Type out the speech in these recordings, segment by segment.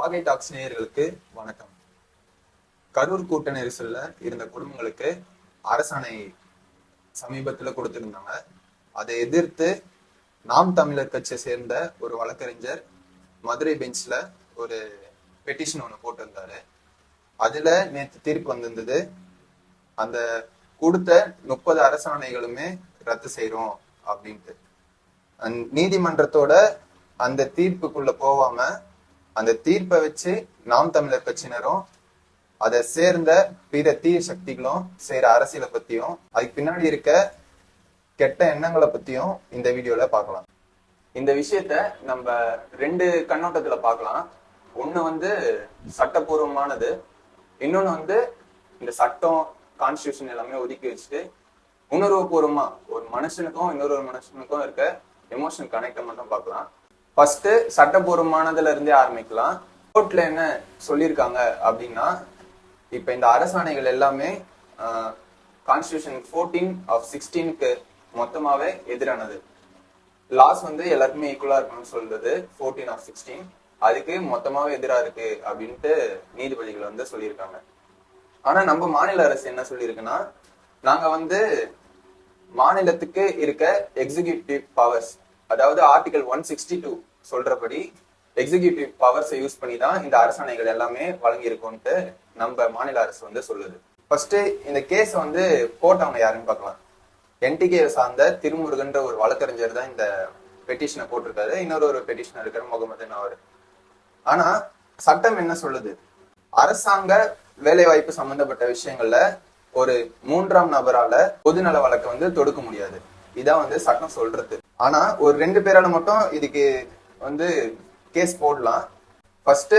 வாகை டாக்ஸ் நேயர்களுக்கு வணக்கம். கரூர் கூட்ட நெரிசல்ல இருந்த குடும்பங்களுக்கு அரசாணை சமீபத்துல கொடுத்திருந்தாங்க. அதை எதிர்த்து நாம் தமிழர் கட்சியை சேர்ந்த ஒரு வழக்கறிஞர் மதுரை பெஞ்ச்ல ஒரு பெட்டிஷன் ஒண்ணு போட்டிருந்தாரு. அதுல நேற்று தீர்ப்பு வந்திருந்தது. அந்த கொடுத்த 30 அரசாணைகளுமே ரத்து செய்யறோம் அப்படின்ட்டு. நீதிமன்றத்தோட அந்த தீர்ப்புக்குள்ள போகாம அந்த தீர்ப்பை வச்சு நாம் தமிழர் கட்சியினரும் அதை சேர்ந்த பிற தீய சக்திகளும் செய்யற அரசியலை பத்தியும் அதுக்கு பின்னாடி இருக்க கெட்ட எண்ணங்களை பத்தியும் இந்த வீடியோல பார்க்கலாம். இந்த விஷயத்த நம்ம 2 கண்ணோட்டத்துல பார்க்கலாம். ஒண்ணு சட்டப்பூர்வமானது, இன்னொன்னு இந்த சட்டம் கான்ஸ்டிடியூஷன் எல்லாமே ஒதுக்கி வச்சுட்டு உணர்வுபூர்வமா ஒரு மனுஷனுக்கும் இன்னொரு மனுஷனுக்கும் இருக்க எமோஷனல் கனெக்ட மட்டும் பார்க்கலாம். ஃபர்ஸ்ட் சட்டபூர்வமானதுல இருந்தே ஆரம்பிக்கலாம். கோர்ட்ல என்ன சொல்லியிருக்காங்க அப்படின்னா, இப்ப இந்த அரசாணைகள் எல்லாமே கான்ஸ்டிடியூஷன் 14/16 மொத்தமாவே எதிரானது. லாஸ் எல்லாருக்குமே ஈக்குவலா இருக்கணும்னு சொல்றது 14/16, அதுக்கு மொத்தமாவே எதிரா இருக்கு அப்படின்ட்டு நீதிபதிகள் சொல்லியிருக்காங்க. ஆனா நம்ம மாநில அரசு என்ன சொல்லியிருக்குன்னா, நாங்க மாநிலத்துக்கு இருக்க எக்ஸிகியூட்டிவ் பவர்ஸ், அதாவது ஆர்டிகல் 162 சொல்றபடி எக்ஸிகியூட்டிவ் பவர்ஸை யூஸ் பண்ணி தான் இந்த அரசாணைகள் எல்லாமே வழங்கியிருக்கும்ட்டு நம்ம மாநில அரசு சொல்லுது. ஃபர்ஸ்ட் இந்த கேஸ் போட்டவங்க யாருன்னு பார்க்கலாம். என்டிகே சார்ந்த திருமுருகன்ற ஒரு வழக்கறிஞர் தான் இந்த பெட்டிஷனை போட்டிருக்காரு. இன்னொரு பெட்டிஷனர் இருக்காரு, முகமதுன்னு அவரு. ஆனா சட்டம் என்ன சொல்லுது? அரசாங்க வேலை வாய்ப்பு சம்பந்தப்பட்ட விஷயங்கள்ல ஒரு 3ஆம் நபரால பொதுநல வழக்கை தொடுக்க முடியாது. இதான் சட்டம் சொல்றது. ஆனா ஒரு 2 பேரால மட்டும் இதுக்கு கேஸ் போடலாம். ஃபர்ஸ்ட்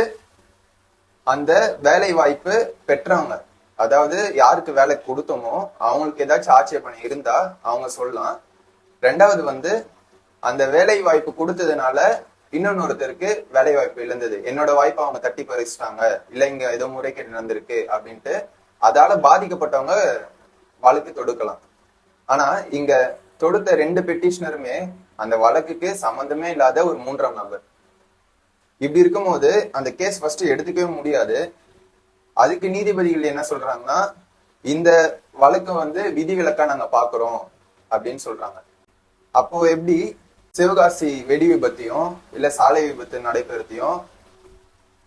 அந்த வேலை வாய்ப்பு பெற்றவங்க, அதாவது யாருக்கு வேலை கொடுத்தோமோ அவங்களுக்கு ஏதாச்சும் ஆட்சேபனை இருந்தா அவங்க சொல்லலாம். 2வது அந்த வேலை வாய்ப்பு கொடுத்ததுனால இன்னொருத்தருக்கு வேலை வாய்ப்பு இழந்தது, என்னோட வாய்ப்பை அவங்க தட்டி பறிச்சிட்டாங்க, இல்ல இங்க ஏதோ முறைகேடு நடந்திருக்கு அப்படின்ட்டு அதால பாதிக்கப்பட்டவங்க வழக்கு தொடுக்கலாம். ஆனா இங்க தொடுத்த 2 பெட்டிஷனருமே அந்த வழக்குக்கு சம்பந்தமே இல்லாத ஒரு 3ஆம் நபர். இப்படி இருக்கும்போது அந்த கேஸ் ஃபர்ஸ்ட் எடுத்துக்கவே முடியாது. அதுக்கு நீதிபதிகள் என்ன சொல்றாங்கன்னா, இந்த வழக்கு விதிவிலக்கா நாங்க பாக்குறோம் அப்படின்னு சொல்றாங்க. அப்போ எப்படி சிவகாசி வெடி விபத்தையும் இல்ல சாலை விபத்து நடைபெறத்தையும்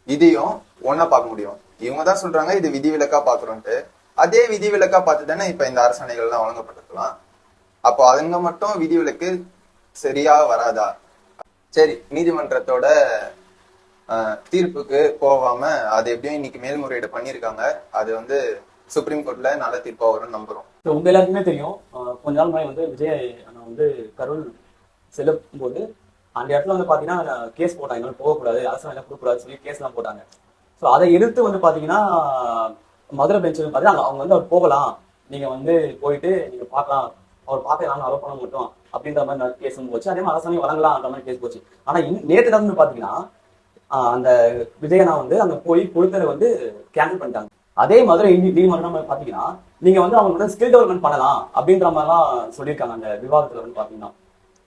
இதையும் ஒன்னா பார்க்க முடியும்? இவங்க தான் சொல்றாங்க இது விதிவிலக்கா பாக்குறோம்ட்டு. அதே விதிவிலக்கா பார்த்து தானே இப்ப இந்த அரசாணைகள் எல்லாம் வழங்கப்பட்டிருக்கலாம். அப்போ அதுங்க மட்டும் விதிவிலக்கு சரியா வராதா? சரி, நீதிமன்றத்தோட தீர்ப்புக்கு போகாம அது எப்படியும் இன்னைக்கு மேல்முறையீடு பண்ணிருக்காங்க. அது சுப்ரீம் கோர்ட்ல நல்ல தீர்ப்பா வரும்னு நம்புறோம். உங்க எல்லாருக்குமே தெரியும், கொஞ்ச நாள் முன்னாடி விஜய் கரூர் செல்லும் போது அந்த இடத்துல பாத்தீங்கன்னா கேஸ் போட்டாங்க, என்னால போகக்கூடாது, அரசாங்கம் கொடுக்கக்கூடாது சொல்லி கேஸ் எல்லாம் போட்டாங்க. ஸோ அதை எதிர்த்து பாத்தீங்கன்னா மதுரை பெஞ்ச் பாத்தீங்கன்னா அவங்க அவர் போகலாம், நீங்க போயிட்டு நீங்க பார்க்கலாம், அவர் பார்க்கலாம், அலோவ் பண்ண மட்டும் அப்படின்ற மாதிரி கேஸ் போச்சு. அதே மாதிரி அரசாங்கம் வழங்கலாம் அந்த மாதிரி கேஸ் போச்சு. ஆனா நேற்று பாத்தீங்கன்னா அந்த விஜயனா அங்க போய் கொடுத்ததை கேன்சல் பண்ணிட்டாங்க. அதே மாதிரி நீதிமன்றம் பாத்தீங்கன்னா நீங்க அவங்க ஸ்கில் டெவலப்மெண்ட் பண்ணலாம் அப்படின்ற மாதிரிலாம் சொல்லியிருக்காங்க. அந்த விவாதத்துல பாத்தீங்கன்னா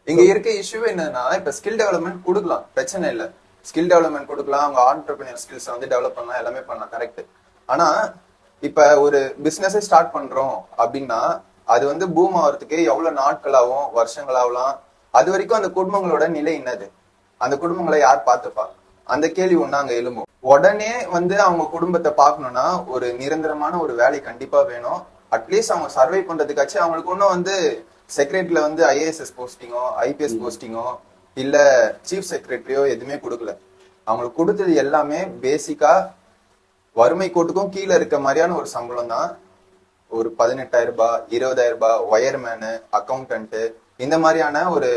இங்க இருக்க இஷ்யூ என்னன்னா, இப்ப ஸ்கில் டெவலப்மெண்ட் கொடுக்கலாம், பிரச்சனை இல்ல. ஸ்கில் டெவலப்மெண்ட் கொடுக்கலாம், அவங்க ஆண்டர்பிரினர் ஸ்கில்ஸ் டெவலப் பண்ணலாம், எல்லாமே பண்ணலாம், கரெக்ட். ஆனா இப்ப ஒரு பிசினஸ் ஸ்டார்ட் பண்றோம் அப்படின்னா அது பூம் ஆகிறதுக்கு எவ்வளவு நாட்களாகவும் வருஷங்களாகலாம். அது வரைக்கும் அந்த குடும்பங்களோட நிலை என்னது, அந்த குடும்பங்களை யார் பார்த்துப்பா? அந்த கேள்வி ஒண்ணு அங்க எழும்பும். உடனே அவங்க குடும்பத்தை பார்க்கணும்னா ஒரு நிரந்தரமான ஒரு வேலை கண்டிப்பா வேணும். அட்லீஸ்ட் அவங்க சர்வை பண்றதுக்காச்சு அவங்களுக்கு ஒன்னும் செக்ரட்டரியில ஐஏஎஸ்எஸ் போஸ்டிங்கோ ஐபிஎஸ் போஸ்டிங்கோ இல்ல சீஃப் செக்ரட்டரியோ எதுவுமே கொடுக்கல. அவங்களுக்கு கொடுத்தது எல்லாமே பேசிக்கா வறுமை கோட்டுக்கும் கீழே இருக்க மாதிரியான ஒரு சம்பளம் தான். ஒரு 18,000 ரூபாய், 20,000 ரூபாய், ஒயர்மேனு, அக்கௌண்டன்ட், இந்த மாதிரியான ஒரு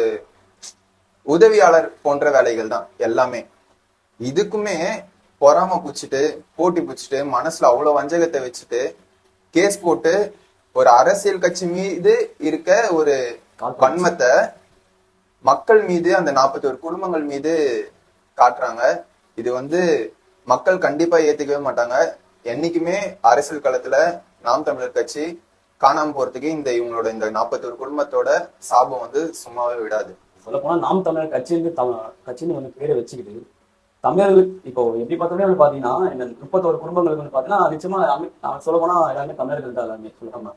உதவியாளர் போன்ற வேலைகள் தான் எல்லாமே. இதுக்குமே பொறாம பூச்சிட்டு போட்டி பூச்சிட்டு மனசுல அவ்வளவு வஞ்சகத்தை வச்சுட்டு கேஸ் போட்டு ஒரு அரசியல் கட்சி மீது இருக்க ஒரு வன்மத்தை மக்கள் மீது, அந்த 41 குடும்பங்கள் மீது காட்டுறாங்க. இது மக்கள் கண்டிப்பா ஏத்துக்கவே மாட்டாங்க. என்னைக்குமே அரசியல் களத்துல நாம் தமிழர் கட்சி காணாம போறதுக்கு இவங்களோட இந்த 41 குடும்பத்தோட சாபம் சும்மாவே விடாது. சொல்ல போனா நாம் தமிழர் கட்சின்னு பேரை வச்சுக்கிட்டு தமிழர்களுக்கு இப்போ எப்படி பார்த்தாலே வந்து பாத்தீங்கன்னா இந்த 31 குடும்பங்களுக்கு வந்து பாத்தீங்கன்னா நிச்சயமா சொல்ல போனா எல்லாமே தமிழர்கள் தான் எல்லாமே சொல்றாங்க.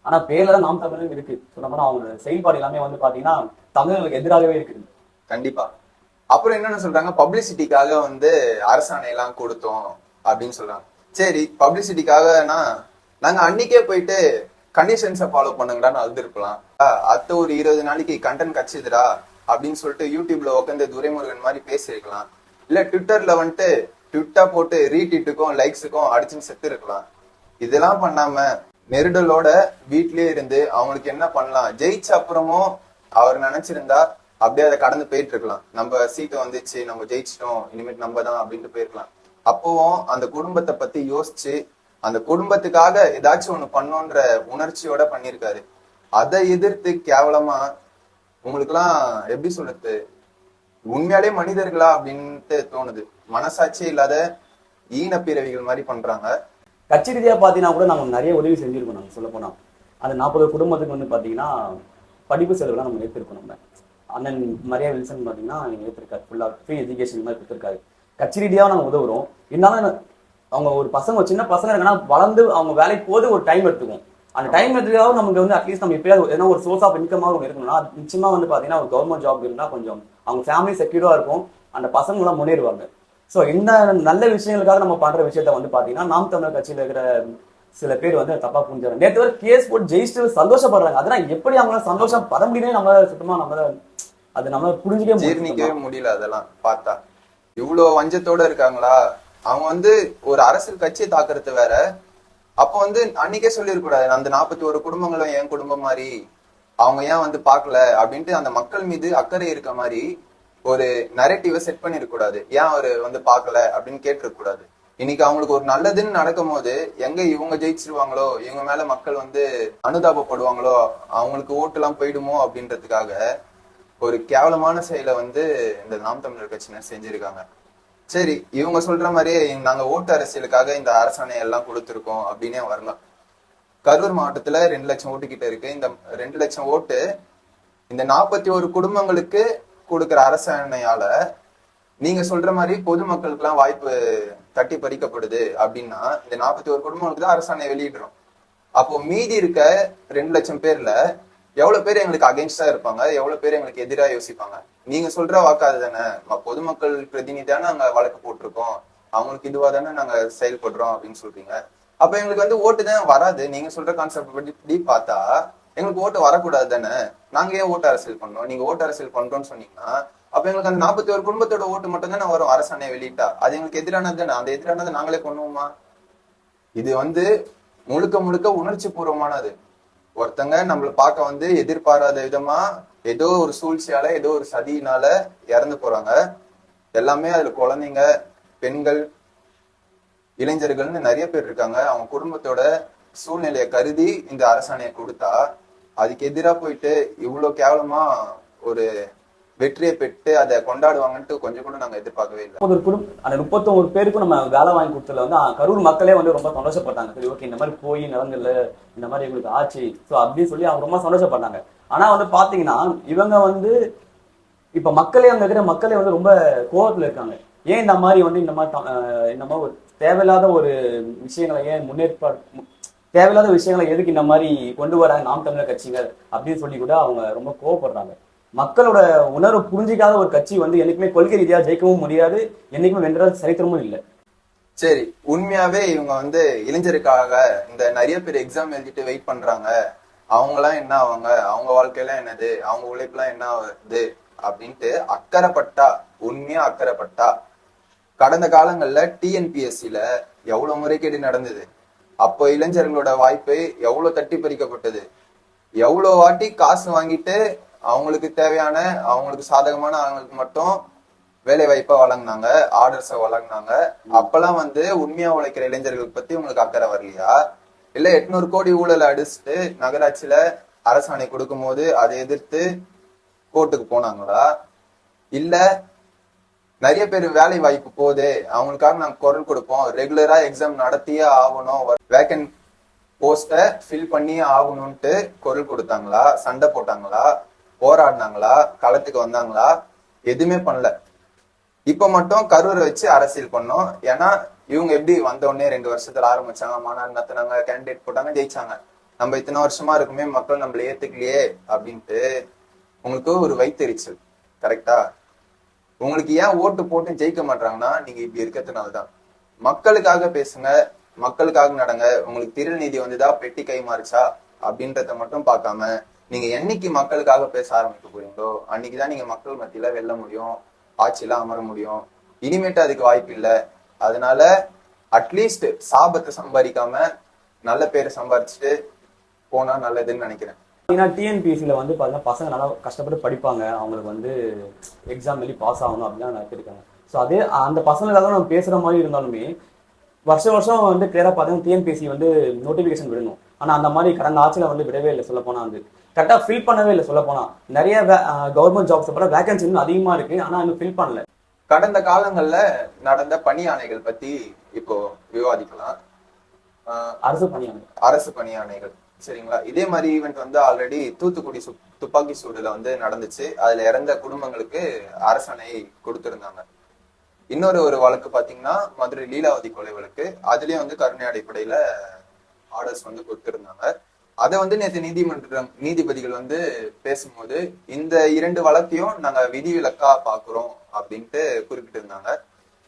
ஆனா பேர்ல தான் நாம் தமிழர்கள் இருக்கு. சொல்ல போனா அவங்க செயல்பாடு எல்லாமே வந்து பாத்தீங்கன்னா தமிழர்களுக்கு எதிராகவே இருக்குது. கண்டிப்பா. அப்புறம் என்னன்னு சொல்றாங்க, பப்ளிசிட்டிக்காக வந்து அரசாணை எல்லாம் கொடுத்தோம் அப்படின்னு சொல்றாங்க. சரி, பப்ளிசிட்டிக்காகனா நாங்க அன்னைக்கே போயிட்டு கண்டிஷன்ஸை ஃபாலோ பண்ணுங்கடான்னு அழுதுருக்கலாம். அத்த ஒரு 20 நாளைக்கு கண்டென்ட் கச்சிதுடா அப்படின்னு சொல்லிட்டு யூடியூப்ல உட்காந்து துரைமுருகன் மாதிரி பேசியிருக்கலாம். இல்ல ட்விட்டர்ல வந்துட்டு ட்விட்டா போட்டு ரீட்வீட்டுக்கும் லைக்ஸுக்கும் அடிச்சுன்னு செத்து இருக்கலாம். இதெல்லாம் பண்ணாம நெருடலோட வீட்லயே இருந்து அவங்களுக்கு என்ன பண்ணலாம், ஜெயிச்ச அப்புறமும் அவர் நினைச்சிருந்தா அப்படியே அதை கடந்து போயிட்டு இருக்கலாம். நம்ம சீட்டு வந்துச்சு, நம்ம ஜெயிச்சிட்டோம், இனிமேட்டு நம்ம தான் அப்படின்ட்டு போயிருக்கலாம். அப்பவும் அந்த குடும்பத்தை பத்தி யோசிச்சு அந்த குடும்பத்துக்காக ஏதாச்சும் ஒண்ணு பண்ணோன்ற உணர்ச்சியோட பண்ணிருக்காரு. அதை எதிர்த்து கேவலமா உங்களுக்கு எல்லாம் எப்படி சொல்றது, உண்மையாலே மனிதர்களா அப்படின்ட்டு தோணுது. மனசாட்சியே இல்லாத ஈன பிறவிகள் மாதிரி பண்றாங்க. கட்சி ரீதியா பாத்தீங்கன்னா கூட நாங்க நிறைய உதவி செஞ்சிருக்கோம். நாங்க சொல்ல போனா அந்த 40 குடும்பத்துக்கு வந்து பாத்தீங்கன்னா படிப்பு செலவுலாம் நம்ம ஏற்றிருக்கோம். நம்ம அண்ணன் மரியா வில்சன் பாத்தீங்கன்னா ஏற்றிருக்காரு, ஃபுல்லா ஃப்ரீ எஜுகேஷன் மாதிரி கொடுத்துருக்காரு. கட்சி ரீதியாக நாங்க உதவுறோம். இருந்தாலும் அவங்க ஒரு பசங்க, சின்ன பசங்க இருக்குன்னா வளர்ந்து அவங்க வேலைக்கு போது ஒரு டைம் எடுத்துக்கும். அந்த டைம் எடுத்துக்காக நமக்கு வந்து அட்லீஸ்ட் நம்ம எப்பயாவது ஏன்னா ஒரு சோர்ஸ் ஆஃப் இன்கமாக ஒன்று இருக்கணும்னா நிச்சயமா வந்து பாத்தீங்கன்னா ஒரு கவர்மெண்ட் ஜாப் இருந்தா கொஞ்சம் அவங்க ஃபேமிலி செக்யூரா இருக்கும், அந்த பசங்க எல்லாம் முன்னேறுவாங்க. ஸோ இந்த நல்ல விஷயங்களுக்காக நம்ம பண்ற விஷயத்த வந்து பாத்தீங்கன்னா நாம் தமிழர் கட்சியில இருக்கிற சில பேர் வந்து தப்பா புரிஞ்சாங்க. நேற்று வரை கேஸ் போட்டு ஜெயிச்சுட்டு சந்தோஷப்படுறாங்க. அதெல்லாம் எப்படி அவங்களால சந்தோஷம் பட முடியுமே நம்மளால சுத்தமா அது நம்ம ஜீர்ணிக்கவே முடியல. அதெல்லாம் பார்த்தா இவ்வளவு வஞ்சத்தோட இருக்காங்களா? அவங்க வந்து ஒரு அரசியல் கட்சியை தாக்குறது வேற. அப்ப வந்து அன்னைக்கே சொல்லிருக்கூடாது, அந்த 41 குடும்பங்களும் என் குடும்பம் மாதிரி, அவங்க ஏன் வந்து பாக்கல அப்படின்ட்டு அந்த மக்கள் மீது அக்கறை இருக்க மாதிரி ஒரு நரேட்டிவை செட் பண்ணிருக்க கூடாது. ஏன் அவரு வந்து பாக்கல அப்படின்னு கேட்டிருக்க கூடாது. இன்னைக்கு அவங்களுக்கு ஒரு நல்லதுன்னு நடக்கும் போது எங்க இவங்க ஜெயிச்சிருவாங்களோ, இவங்க மேல மக்கள் வந்து அனுதாபப்படுவாங்களோ, அவங்களுக்கு ஓட்டு எல்லாம் போயிடுமோ அப்படின்றதுக்காக ஒரு கேவலமான செயலை வந்து இந்த நாம் தமிழர் கட்சியினர் செஞ்சிருக்காங்க. சரி, இவங்க சொல்ற மாதிரியே நாங்க ஓட்டு அரசியலுக்காக இந்த அரசாணை எல்லாம் கொடுத்துருக்கோம் அப்படின்னே வரலாம். கரூர் மாவட்டத்துல 2 லட்சம் ஓட்டு கிட்ட இருக்கு. இந்த 2 லட்சம் ஓட்டு இந்த 41 குடும்பங்களுக்கு கொடுக்குற அரசாணையால நீங்க சொல்ற மாதிரி பொதுமக்களுக்கு எல்லாம் வாய்ப்பு தட்டி பறிக்கப்படுது அப்படின்னா இந்த 41 குடும்பங்களுக்கு தான் அரசாணை வெளியிடுறோம். அப்போ மீதி இருக்க 2 லட்சம் பேர்ல எவ்வளவு பேர் எங்களுக்கு அகேன்ஸ்டா இருப்பாங்க, எவ்வளவு பேர் எங்களுக்கு எதிராக யோசிப்பாங்க? நீங்க சொல்ற வாக்காது தானே, பொதுமக்கள் பிரதிநிதியான நாங்க வழக்கு போட்டிருக்கோம், அவங்களுக்கு இதுவா தானே நாங்க செயல்படுறோம் அப்படின்னு சொல்றீங்க. அப்ப எங்களுக்கு வந்து ஓட்டு தான் வராது. நீங்க சொல்ற கான்செப்ட் படி பார்த்தா எங்களுக்கு ஓட்டு வரக்கூடாது தானே. நாங்க ஏன் ஓட்டு அரசியல் பண்ணோம்? நீங்க ஓட்டு அரசியல் பண்றோம்னு சொன்னீங்கன்னா அப்ப எங்களுக்கு அந்த 41 குடும்பத்தோட ஓட்டு மட்டும் தானே வரும் அரசாணை வெளியிட்டா. அது எங்களுக்கு எதிரானது தானே. அந்த எதிரானதை நாங்களே பண்ணுவோமா? இது வந்து முழுக்க முழுக்க உணர்ச்சி பூர்வமானது. ஒருத்தங்க நம்மள பார்க்க வந்து எதிர்பாராத விதமா ஏதோ ஒரு சூழ்ச்சியால ஏதோ ஒரு சதியினால இறந்து போறாங்க. எல்லாமே அதுல குழந்தைங்க, பெண்கள், இளைஞர்கள்னு நிறைய பேர் இருக்காங்க. அவங்க குடும்பத்தோட சூழ்நிலையை கருதி இந்த அரசாணையை கொடுத்தா அதுக்கு எதிராக போயிட்டு இவ்வளவு கேவலமா ஒரு வெற்றியை பெற்று அதை கொண்டாடுவாங்கன்ட்டு கொஞ்சம் கூட நாங்க எதிர்பார்க்கவே இல்லை. அந்த 31 பேருக்கும் நம்ம வேலை வாங்கி கொடுத்ததுல வந்து கரூர் மக்களே வந்து ரொம்ப சந்தோஷப்பட்டாங்க. சரி, ஓகே, இந்த மாதிரி போய் நடங்கல, இந்த மாதிரி எங்களுக்கு ஆச்சு ஸோ அப்படின்னு சொல்லி அவங்க ரொம்ப சந்தோஷப்பட்டாங்க. ஆனா வந்து பாத்தீங்கன்னா இவங்க வந்து இப்ப மக்களே அங்க இருக்கிற மக்களே வந்து ரொம்ப கோவத்துல இருக்காங்க. ஏன் இந்த மாதிரி வந்து இந்த மாதிரி ஒரு தேவையில்லாத ஒரு விஷயங்களை ஏன் தேவையில்லாத விஷயங்களை எதுக்கு இந்த மாதிரி கொண்டு வராங்க நாம் தமிழர் கட்சிகள் அப்படின்னு சொல்லி கூட அவங்க ரொம்ப கோவப்படுறாங்க. மக்களோட உணர்வு புரிஞ்சிக்காத ஒரு கட்சி வந்து என்னைக்குமே கொள்கை ரீதியா ஜெயிக்கவும் முடியாது, என்னைக்குமே வென்ற சரித்திரமும் இல்லை. சரி, உண்மையாவே இவங்க வந்து இளைஞருக்காக இந்த நிறைய பேர் எக்ஸாம் எழுதிட்டு வெயிட் பண்றாங்க, அவங்க எல்லாம் என்ன ஆவாங்க, அவங்க வாழ்க்கையெல்லாம் என்னது, அவங்க உழைப்புலாம் என்ன ஆகுது அப்படின்ட்டு அக்கறைப்பட்டா, உண்மையா அக்கறைப்பட்டா, கடந்த காலங்கள்ல டிஎன்பிஎஸ்சில எவ்வளவு முறைகேடு நடந்தது, அப்போ இளைஞர்களோட வாய்ப்பு எவ்வளவு தட்டி பறிக்கப்பட்டது, எவ்வளவு வாட்டி காசு வாங்கிட்டு அவங்களுக்கு தேவையான, அவங்களுக்கு சாதகமான அவங்களுக்கு மட்டும் வேலை வாய்ப்பா வழங்கினாங்க, ஆர்டர்ஸை வழங்கினாங்க. அப்பெல்லாம் வந்து உண்மையா உழைக்கிற இளைஞர்கள் பத்தி உங்களுக்கு அக்கறை வரலையா? இல்ல 800 கோடி ஊழல் அடிச்சுட்டு நகராட்சியில அரசாணை கொடுக்கும் போது அதை எதிர்த்து கோர்ட்டுக்கு போனாங்களா? இல்ல நிறைய பேர் வேலை வாய்ப்பு போகுது, அவங்களுக்காக நாங்க குரல் கொடுப்போம், ரெகுலரா எக்ஸாம் நடத்தியே ஆகணும், வேக்கன்ட் போஸ்ட ஃபில் பண்ணியே ஆகணும்ட்டு குரல் கொடுத்தாங்களா? சண்டை போட்டாங்களா? போராடினாங்களா? களத்துக்கு வந்தாங்களா? எதுவுமே பண்ணல. இப்ப மட்டும் கரூரை வச்சு அரசியல் பண்ணோம். ஏன்னா இவங்க எப்படி வந்த உடனே 2 வருஷத்துல ஆரம்பிச்சாங்க, மாநாடு நடத்தினாங்க, கேண்டிடேட் போட்டாங்க, ஜெயிச்சாங்க. நம்ம இத்தனை வருஷமா இருக்குமே மக்கள் நம்மள ஏத்துக்கலையே அப்படின்ட்டு உங்களுக்கு ஒரு வைத்தெரிச்சல். கரெக்டா? உங்களுக்கு ஏன் ஓட்டு போட்டு ஜெயிக்க மாட்டாங்கன்னா நீங்க இப்படி இருக்கிறதுனாலதான். மக்களுக்காக பேசுங்க, மக்களுக்காக நடங்க. உங்களுக்கு திருநீதி வந்துதா, பெட்டி கை மாறுச்சா அப்படின்றத மட்டும் பார்க்காம நீங்க என்னைக்கு மக்களுக்காக பேச ஆரம்பிக்க போறீங்களோ அன்னைக்குதான் நீங்க மக்கள் மத்தியில வெல்ல முடியும், ஆட்சியில அமர முடியும். இனிமேட்டு அதுக்கு வாய்ப்பு இல்லை. அதனால அட்லீஸ்ட் சாபத்தை சம்பாதிக்காம நல்ல பேரை சம்பாதிச்சுட்டு போனா நல்லதுன்னு நினைக்கிறேன். ஏன்னா டிஎன்பிஎஸ்சியில் வந்து பார்த்தீங்கன்னா பசங்க நல்லா கஷ்டப்பட்டு படிப்பாங்க, அவங்களுக்கு வந்து எக்ஸாம் எழுதி பாஸ் ஆகணும் அப்படின்னு நினைச்சிருக்காங்க. ஸோ அதே அந்த பசங்களுக்காக நம்ம பேசுகிற மாதிரி இருந்தாலுமே வருஷம் வருஷம் வந்து கிளியராக பார்த்தீங்கன்னா டிஎன்பிஎஸ்சி வந்து நோட்டிஃபிகேஷன் விடணும். ஆனால் அந்த மாதிரி கடந்த ஆட்சியில் வந்து விடவே இல்லை. சொல்லப்போனால் வந்து கரெக்டாக ஃபில் பண்ணவே இல்லை. சொல்லப்போனால் நிறைய கவர்மெண்ட் ஜாப்ஸ் அப்புறம் வேகன்சி இன்னும் அதிகமாக இருக்குது, ஆனால் இன்னும் ஃபில் பண்ணல. கடந்த காலங்கள்ல நடந்த பணி ஆணைகள் பத்தி இப்போ விவாதிக்கலாம். அரசு பணி ஆணைகள் சரிங்களா? இதே மாதிரி ஈவெண்ட் வந்து ஆல்ரெடி தூத்துக்குடி துப்பாக்கி சூடுல வந்து நடந்துச்சு. அதுல இறந்த குடும்பங்களுக்கு அரசாணை கொடுத்திருந்தாங்க. இன்னொரு வழக்கு பாத்தீங்கன்னா மதுரை லீலாவதி கொலை வழக்கு. அதுலயும் வந்து கருணை அடிப்படையில ஆர்டர்ஸ் வந்து கொடுத்திருந்தாங்க. அதை வந்து நேற்று நீதிபதிகள் வந்து பேசும்போது இந்த 2 வழக்கையும் நாங்க விதிவிலக்கா பாக்குறோம் அப்படின்ட்டு குறிப்பிட்டு இருந்தாங்க.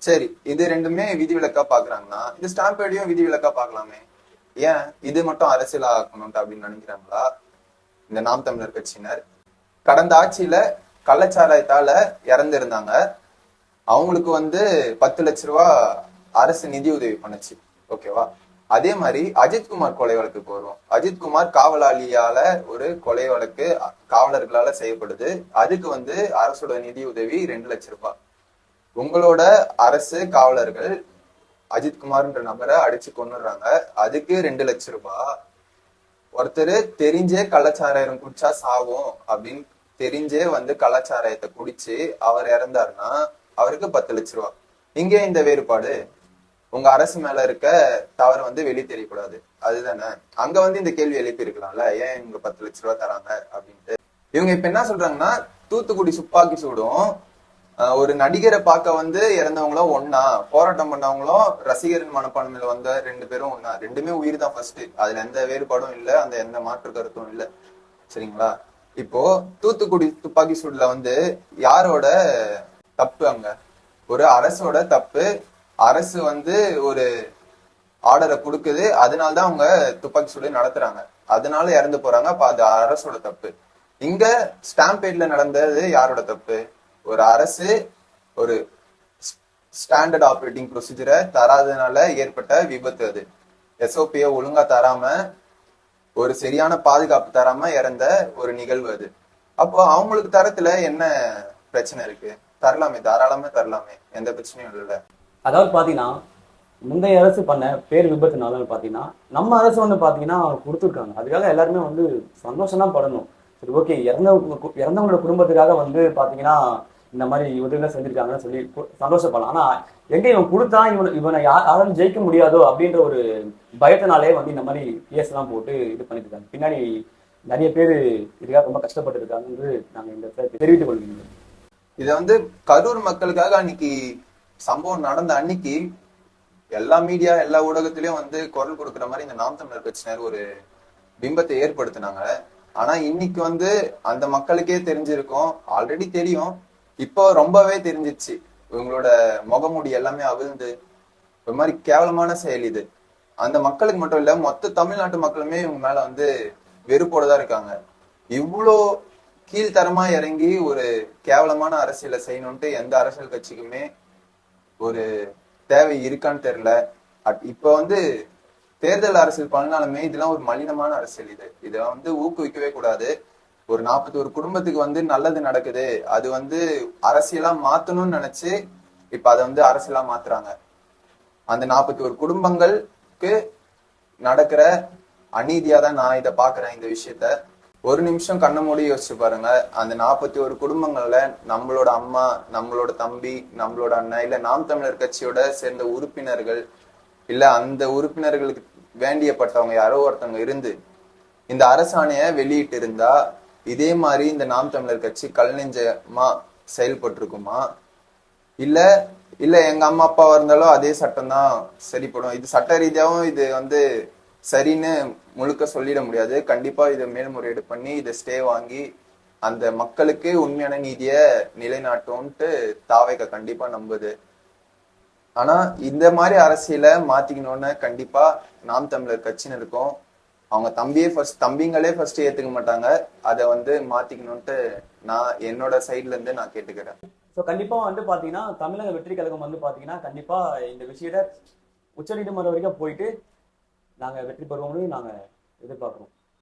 சரி, இது ரெண்டுமே விதிவிலக்கா பாக்குறாங்கன்னா இந்த ஸ்டாம்பேடையும் விதிவிலக்கா பாக்கலாமே, ஏன் இது மட்டும் அரசியலா ஆக்கணும் அப்படின்னு நினைக்கிறாங்களா இந்த நாம் தமிழர் கட்சியினர்? கடந்த ஆட்சியில கள்ளச்சாராயத்தால இறந்திருந்தாங்க. அவங்களுக்கு வந்து 10 லட்ச ரூபாய் அரசு நிதி உதவி பண்ணுச்சு. ஓகேவா? அதே மாதிரி அஜித்குமார் கொலை வழக்குக்கு வருவோம். அஜித்குமார் காவலாளியால ஒரு கொலை வழக்கு காவலர்களால செய்யப்படுது. அதுக்கு வந்து அரசோட நிதி உதவி 2 லட்ச ரூபாய். உங்களோட அரசு காவலர்கள் அஜித்குமார்ன்ற நபரை அடிச்சு கொண்டுறாங்க, அதுக்கு 2 லட்ச ரூபாய். ஒருத்தர் தெரிஞ்சே கள்ளச்சாராயம் குடிச்சா சாவும் அப்படின்னு தெரிஞ்சே வந்து கள்ளச்சாராயத்தை குடிச்சு அவர் இறந்தாருன்னா அவருக்கு 10 லட்ச ரூபாய். இங்கே இந்த வேறுபாடு. உங்க அரசு மேல இருக்க தவறு வந்து வெளியே தெரியக்கூடாது, அதுதானே? அங்க வந்து இந்த கேள்வி எழுப்பி இருக்கலாம்ல, ஏன் இவங்க 10 லட்ச ரூபாய் தராங்க அப்படின்ட்டு. இவங்க இப்ப என்ன சொல்றாங்கன்னா தூத்துக்குடி துப்பாக்கி சூடும் ஒரு நடிகரை பார்க்க வந்து இறந்தவங்களும் ஒன்னா, போராட்டம் பண்ணவங்களும் ரசிகரின் மனப்பான்மையில வந்த 2 பேரும் ஒன்னா. ரெண்டுமே உயிர் தான் ஃபர்ஸ்ட், அதுல எந்த வேறுபாடும் இல்ல, அந்த எந்த மாற்று கருத்தும் இல்ல. சரிங்களா? இப்போ தூத்துக்குடி துப்பாக்கி சூடுல வந்து யாரோட தப்பு? அங்க ஒரு அரசோட தப்பு. அரசு வந்து ஒரு ஆர்டரை கொடுக்குது, அதனாலதான் அவங்க துப்பாக்கி சூடு நடத்துறாங்க, அதனால இறந்து போறாங்க. அப்ப அது அரசோட தப்பு. இங்க ஸ்டாம்பேட்ல நடந்தது யாரோட தப்பு? ஒரு அரசு ஒரு ஸ்டாண்டர்ட் ஆப்ரேட்டிங் ப்ரொசீஜரை தராதனால ஏற்பட்ட விபத்து. அது எஸ்ஓபியை ஒழுங்கா தராம, ஒரு சரியான பாதுகாப்பு தராம இறந்த ஒரு நிகழ்வு அது. அப்போ அவங்களுக்கு தரத்துல என்ன பிரச்சனை இருக்கு? தரலாமே, தாராளமே தரலாமே, எந்த பிரச்சனையும் இல்லை. அதாவது பாத்தீங்கன்னா முந்தைய அரசு பண்ண பேர் விபத்துனால பாத்தீங்கன்னா நம்ம அரசு வந்து பாத்தீங்கன்னா கொடுத்துருக்காங்க. அதுக்காக எல்லாருமே வந்து சந்தோஷம் தான் படணும். சரி, ஓகே, இறந்தவங்களோட குடும்பத்துக்காக வந்து பாத்தீங்கன்னா இந்த மாதிரி உதவிலாம் செஞ்சிருக்காங்கன்னு சொல்லி சந்தோஷப்படலாம். ஆனா எங்க இவன் கொடுத்தா இவனை யாராலும் ஜெயிக்க முடியாதோ அப்படின்ற ஒரு பயத்தினாலே வந்து இந்த மாதிரி கேஸ் எல்லாம் போட்டு இது பண்ணிட்டு இருக்காங்க. பின்னாடி நிறைய பேர் இதுக்காக ரொம்ப கஷ்டப்பட்டு இருக்காங்க நாங்க இந்த தெரிவித்துக் கொள்கிறோம். இதை வந்து கரூர் மக்களுக்காக அன்னைக்கு சம்பவம் நடந்த அன்னைக்கு எல்லா மீடியா எல்லா ஊடகத்திலயும் வந்து குரல் கொடுக்குற மாதிரி இந்த நாம் தமிழர் கட்சியினர் ஒரு பிம்பத்தை ஏற்படுத்தினாங்க. ஆனா இன்னைக்கு வந்து அந்த மக்களுக்கே தெரிஞ்சிருக்கும், ஆல்ரெடி தெரியும், இப்போ ரொம்பவே தெரிஞ்சிச்சு. இவங்களோட முகமூடி எல்லாமே அவிழ்ந்து ஒரு மாதிரி கேவலமான செயல் இது. அந்த மக்களுக்கு மட்டும் இல்ல, மொத்த தமிழ்நாட்டு மக்களுமே இவங்க மேல வந்து வெறுப்போட தான் இருக்காங்க. இவ்வளோ கீழ்த்தரமா இறங்கி ஒரு கேவலமான அரசியலை செய்யணும்ட்டு எந்த அரசியல் கட்சிக்குமே ஒரு தேவை இருக்கான்னு தெரியல. இப்ப வந்து தேர்தல் அரசியல் பண்ணாலுமே இதெல்லாம் ஒரு மலினமான அரசியல். இதை வந்து ஊக்குவிக்கவே கூடாது. ஒரு 41 குடும்பத்துக்கு வந்து நல்லது நடக்குது, அது வந்து அரசியலா மாத்தணும்னு நினைச்சு இப்ப அதை வந்து அரசியலா மாத்துறாங்க. அந்த 41 குடும்பங்களுக்கு நடக்கிற அநீதியா தான் நான் இதை பாக்குறேன். இந்த விஷயத்த ஒரு நிமிஷம் கண்ண மூடி யோசிச்சு பாருங்க. அந்த 41 குடும்பங்கள்ல நம்மளோட அம்மா, நம்மளோட தம்பி, நம்மளோட அண்ணன், இல்ல நாம் தமிழர் கட்சியோட சேர்ந்த உறுப்பினர்கள், இல்ல அந்த உறுப்பினர்களுக்கு வேண்டியப்பட்டவங்க யாரோ ஒருத்தவங்க இருந்து இந்த அரசாணைய வெளியிட்டு இருந்தா இதே மாதிரி இந்த நாம் தமிழர் கட்சி கல் நெஞ்சமா செயல்பட்டு இருக்குமா? இல்ல இல்ல எங்க அம்மா அப்பாவா இருந்தாலும் அதே சட்டம் தான் சரிப்படும். இது சட்ட ரீதியாவும் இது சரின்னு முழுக்க சொல்லிட முடியாது. கண்டிப்பா இதை மேல்முறையீடு பண்ணி இதை ஸ்டே வாங்கி அந்த மக்களுக்கு உண்மையான நீதிய நிலைநாட்டும்ட்டு தாவேக கண்டிப்பா நம்புது. ஆனா இந்த மாதிரி அரசியலை மாத்திக்கணும்னு கண்டிப்பா நாம் தமிழர் கட்சின்னு இருக்கும். அவங்க தம்பிங்களே ஃபர்ஸ்ட் ஏத்துக்க மாட்டாங்க. அதை மாத்திக்கணும்ட்டு நான் என்னோட சைட்ல இருந்து நான் கேட்டுக்கிறேன். ஸோ கண்டிப்பா பாத்தீங்கன்னா தமிழக வெற்றி கழகம் பாத்தீங்கன்னா கண்டிப்பா இந்த விஷயத்த உச்சநீதிமன்றம் வரைக்கும் போயிட்டு நாங்க வெற்றி பெறுவோம்னு நாங்க எதிர்பார்க்கிறோம்.